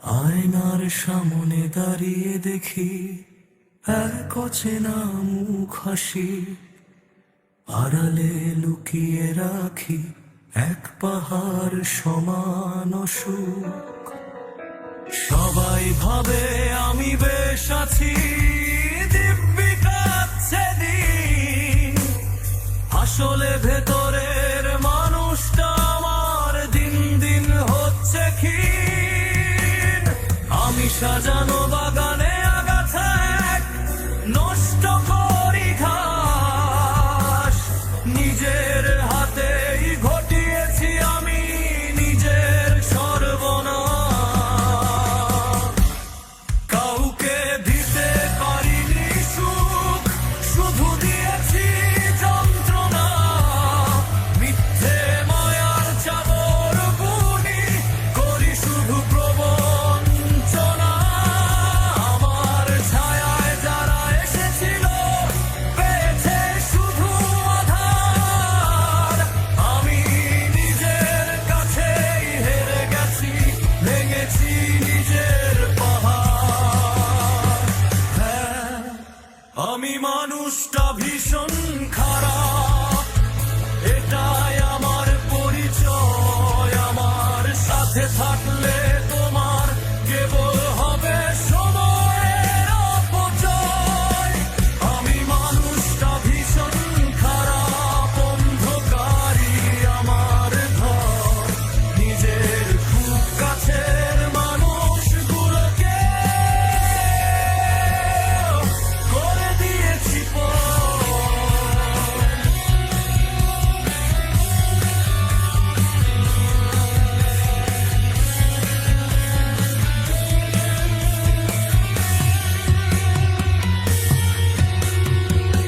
আয়নার সামনে দাঁড়িয়ে দেখি এক অচেনা মুখ হাসি, আড়ালে লুকিয়ে রাখি এক পাহাড় সমান অসুখ। সবাই ভাবে আমি বেশ আছি, দিব্যি কাটছে দিন, আসলে ভেতরের মানুষটা আমার দিন দিন হচ্ছে ক্ষীণ। আমি সাজানো বাগানে আগাছা এক নষ্ট করি ঘাস, নিজের হাতেই ঘটিয়েছি আমি নিজের সর্বনাশ। কাউকে দিতে পারিনি সুখ, শুধু দিয়েছি যন্ত্রণা। মিথ্যে মায়ার চাদর বুনি করি শুধু প্রবঞ্চনা। আমার ছায়ায় যারা এসেছিল পেয়েছে শুধু আধার। আমি নিজের কাছেই হেরে গেছি, ভেঙেছি নিজের পাহাড়। হ্যাঁ, আমি মানুষটা ভীষণ খারাপ, এটাই আমার পরিচয়। আমার সাথে থাকলে তোমার কেবল হবে সময়ের অপচয়। আমি মানুষটা ভীষণ খারাপ, অন্ধকারই আমার ঘর। নিজের খুব কাছের মানুষগুলোকে করে দিয়েছি পর।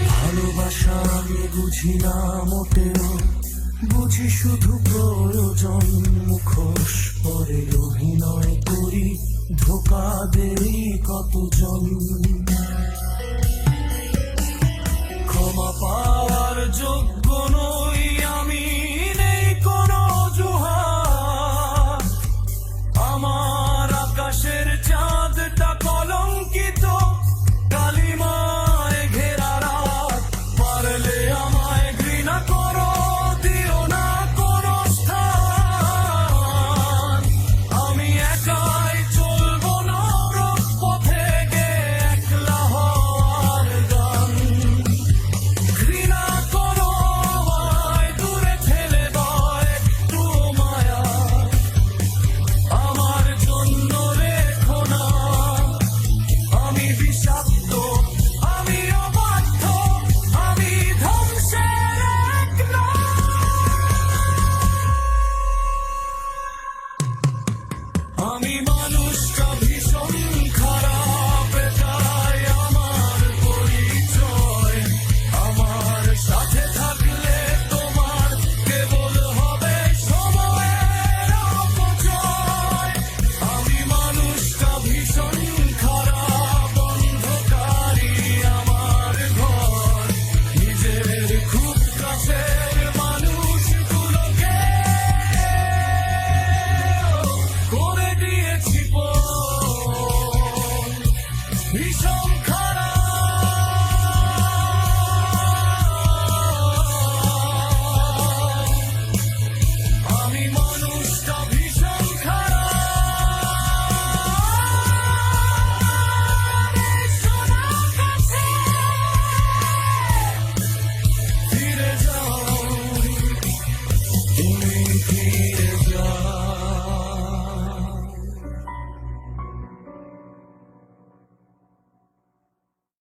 ভালোবাসা আমি বুঝি না মোটেও, বুঝি শুধু প্রয়োজন। মুখোশ পরে অভিনয় করি, ধোকা দেই কতজন।